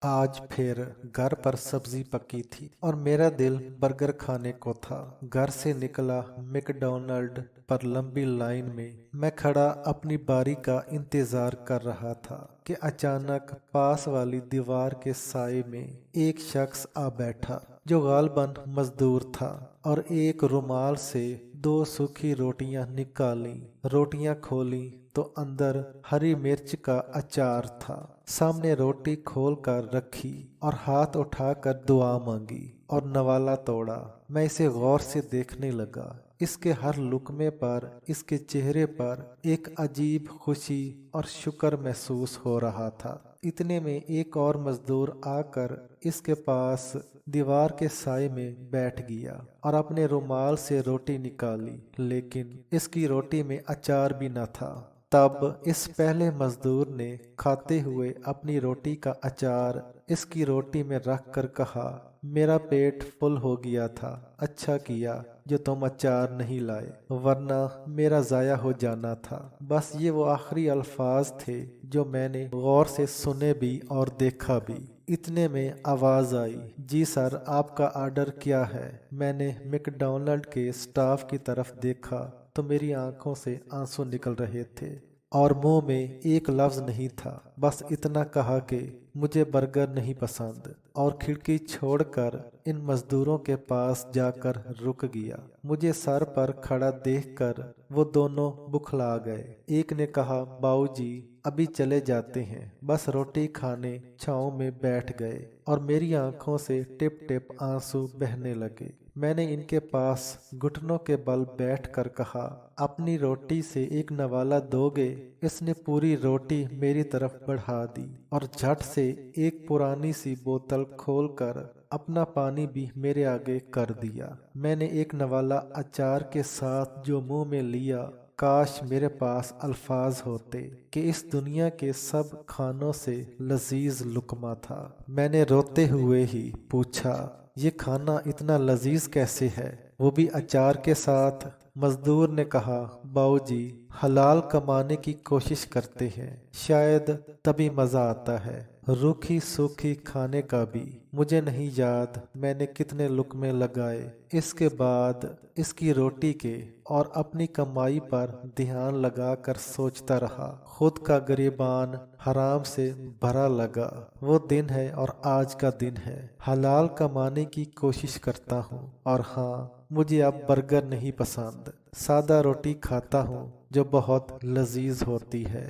आज फिर घर पर सब्जी पकी थी और मेरा दिल बर्गर खाने को था। घर से निकला मैकडॉनल्ड पर लंबी लाइन में मैं खड़ा अपनी बारी का इंतजार कर रहा था कि अचानक पास वाली दीवार के साए में एक शख्स आ बैठा जो गालबन मजदूर था और एक रुमाल से दो सूखी रोटियां निकाली। रोटियां खोली तो अंदर हरी मिर्च का अचार था। सामने रोटी खोल कर रखी और हाथ उठाकर दुआ मांगी और नवाला तोड़ा। मैं इसे गौर से देखने लगा। इसके हर लुकमे पर, इसके चेहरे पर एक अजीब खुशी और शुक्र महसूस हो रहा था। इतने में एक और मजदूर आकर इसके पास दीवार के साए में बैठ गया और अपने रुमाल से रोटी निकाली, लेकिन इसकी रोटी में अचार भी न था। तब इस पहले मजदूर ने खाते हुए अपनी रोटी का अचार इसकी रोटी में रख कर कहा, मेरा पेट फुल हो गया था, अच्छा किया जो तुम अचार नहीं लाए, वरना मेरा जाया हो जाना था। बस ये वो आखिरी अल्फाज थे जो मैंने गौर से सुने भी और देखा भी। इतने में आवाज आई, जी सर, आपका ऑर्डर क्या है? मैंने मैकडॉनल्ड के स्टाफ की तरफ देखा तो मेरी आंखों से आंसू निकल रहे थे और मुंह में एक लफ्ज नहीं था। बस इतना कहा कि मुझे बर्गर नहीं पसंद, और खिड़की छोड़कर इन मजदूरों के पास जाकर रुक गया। मुझे सर पर खड़ा देखकर वो दोनों बुखला गए। एक ने कहा, बाऊजी अभी चले जाते हैं, बस रोटी खाने छांव में बैठ गए, और मेरी आंखों से टिप टिप आंसू बहने लगे। मैंने इनके पास घुटनों के बल बैठकर कहा, अपनी रोटी से एक नवाला दोगे? इसने पूरी रोटी मेरी तरफ बढ़ा दी और झट से एक पुरानी सी बोतल खोलकर अपना पानी भी मेरे आगे कर दिया। मैंने एक नवाला अचार के साथ जो मुंह में लिया, काश मेरे पास अल्फाज होते कि इस दुनिया के सब खानों से लजीज लुकमा था। मैंने रोते हुए ही पूछा, ये खाना इतना लजीज कैसे है, वो भी अचार के साथ? मजदूर ने कहा, बाऊजी हलाल कमाने की कोशिश करते हैं, शायद तभी मजा आता है। रूखी सूखी खाने का भी मुझे नहीं याद मैंने कितने लुकमे लगाए। इसके बाद इसकी रोटी के और अपनी कमाई पर ध्यान लगाकर सोचता रहा। खुद का गिरबान हराम से भरा लगा। वो दिन है और आज का दिन है। हलाल कमाने की कोशिश करता हूँ, और हाँ, मुझे अब बर्गर नहीं पसंद, सादा रोटी खाता हूँ जो बहुत लजीज होती है।